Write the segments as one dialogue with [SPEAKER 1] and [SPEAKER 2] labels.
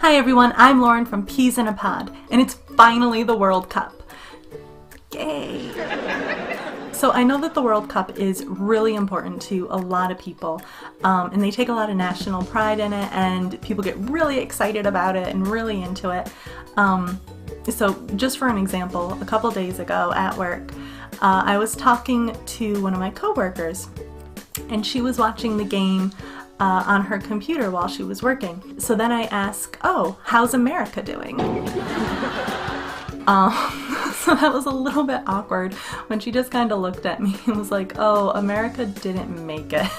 [SPEAKER 1] Hi everyone, I'm Lauren from Peas in a Pod, and it's finally the World Cup. Yay! So I know that the World Cup is really important to a lot of people, and they take a lot of national pride in it, and people get really excited about it and really into it. So just for an example, a couple days ago at work, I was talking to one of my coworkers, and she was watching the game on her computer while she was working. So then I asked, "Oh, how's America doing?" So that was a little bit awkward when she just kind of looked at me and was like, "Oh, America didn't make it."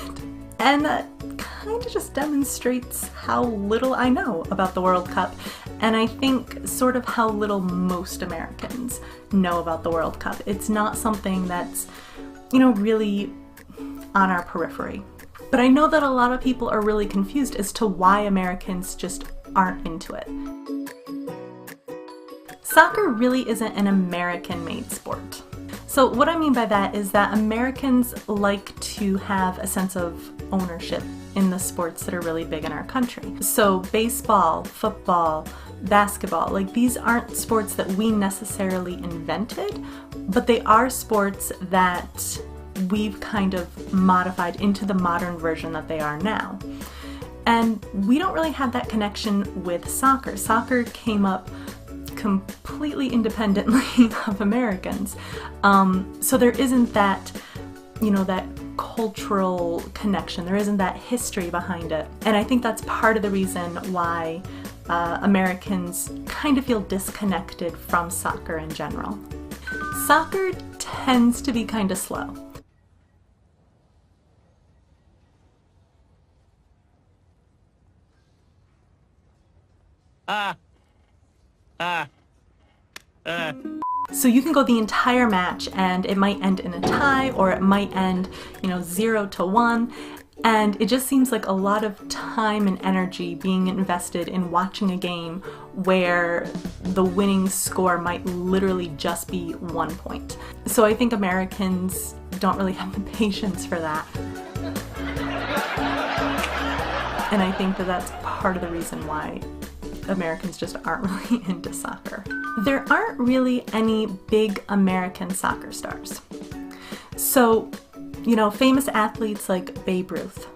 [SPEAKER 1] And that kind of just demonstrates how little I know about the World Cup, and I think sort of how little most Americans know about the World Cup. It's not something that's, really on our periphery. But I know that a lot of people are really confused as to why Americans just aren't into it. Soccer really isn't an American-made sport. So what I mean by that is that Americans like to have a sense of ownership in the sports that are really big in our country. So baseball, football, basketball, these aren't sports that we necessarily invented, but they are sports that we've kind of modified into the modern version that they are now. And we don't really have that connection with soccer. Soccer came up completely independently of Americans. So there isn't that, that cultural connection. There isn't that history behind it. And I think that's part of the reason why Americans kind of feel disconnected from soccer in general. Soccer tends to be kind of slow. So you can go the entire match and it might end in a tie, or it might end, 0-1, and it just seems like a lot of time and energy being invested in watching a game where the winning score might literally just be 1 point. So I think Americans don't really have the patience for that. And I think that that's part of the reason why Americans just aren't really into soccer. There aren't really any big American soccer stars. So, famous athletes like Babe Ruth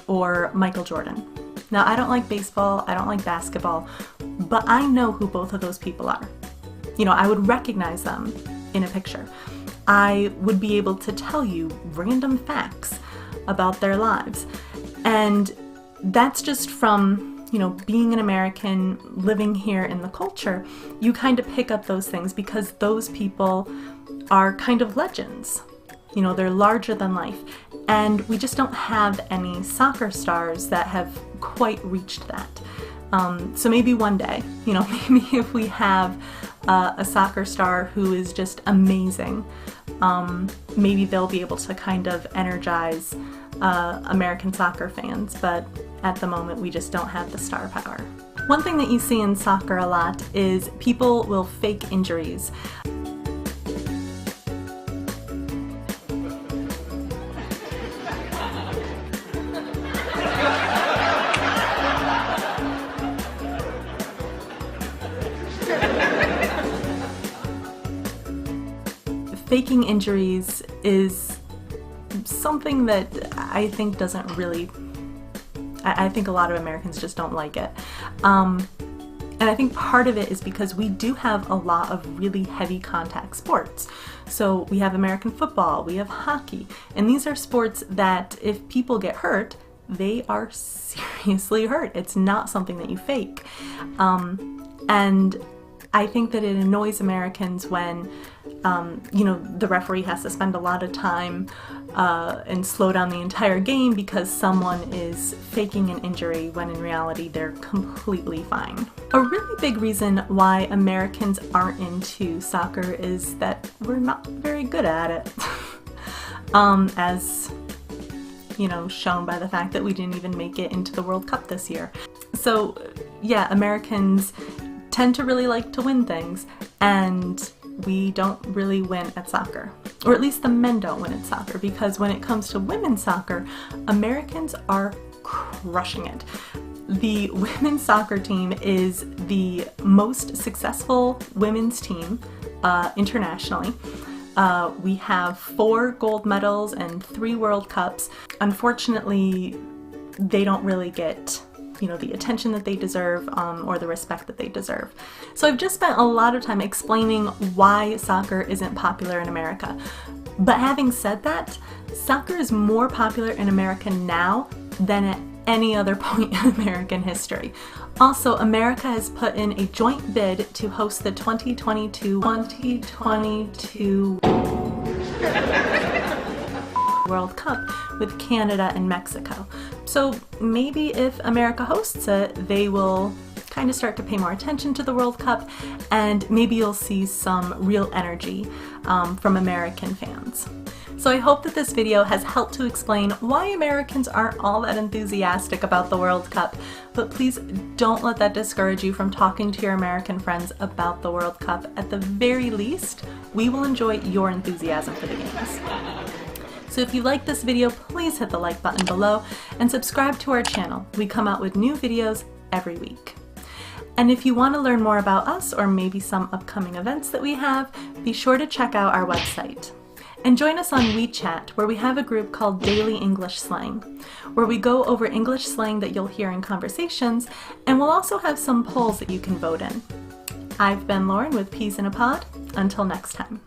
[SPEAKER 1] or Michael Jordan. Now, I don't like baseball, I don't like basketball, but I know who both of those people are. I would recognize them in a picture. I would be able to tell you random facts about their lives. And that's just from being an American, living here in the culture. You kind of pick up those things because those people are kind of legends. They're larger than life. And we just don't have any soccer stars that have quite reached that. So maybe one day, maybe if we have a soccer star who is just amazing, maybe they'll be able to kind of energize American soccer fans, but at the moment we just don't have the star power. One thing that you see in soccer a lot is people will fake injuries. Faking injuries is something that I think doesn't really, I think a lot of Americans just don't like it. And I think part of it is because we do have a lot of really heavy contact sports. So we have American football, we have hockey, and these are sports that if people get hurt, they are seriously hurt. It's not something that you fake. And I think that it annoys Americans when, the referee has to spend a lot of time and slow down the entire game because someone is faking an injury when in reality they're completely fine. A really big reason why Americans aren't into soccer is that we're not very good at it. As shown by the fact that we didn't even make it into the World Cup this year. So yeah, Americans tend to really like to win things, and we don't really win at soccer. Or at least the men don't win at soccer, because when it comes to women's soccer, Americans are crushing it. The women's soccer team is the most successful women's team internationally. We have 4 gold medals and 3 World Cups. Unfortunately, they don't really get, the attention that they deserve or the respect that they deserve. So I've just spent a lot of time explaining why soccer isn't popular in America. But having said that, soccer is more popular in America now than at any other point in American history. Also, America has put in a joint bid to host the 2022 World Cup with Canada and Mexico. So maybe if America hosts it, they will kind of start to pay more attention to the World Cup, and maybe you'll see some real energy from American fans. So I hope that this video has helped to explain why Americans aren't all that enthusiastic about the World Cup, but please don't let that discourage you from talking to your American friends about the World Cup. At the very least, we will enjoy your enthusiasm for the games. So if you like this video, please hit the like button below and subscribe to our channel. We come out with new videos every week. And if you want to learn more about us or maybe some upcoming events that we have, be sure to check out our website. And join us on WeChat, where we have a group called Daily English Slang, where we go over English slang that you'll hear in conversations, and we'll also have some polls that you can vote in. I've been Lauren with Peas in a Pod. Until next time.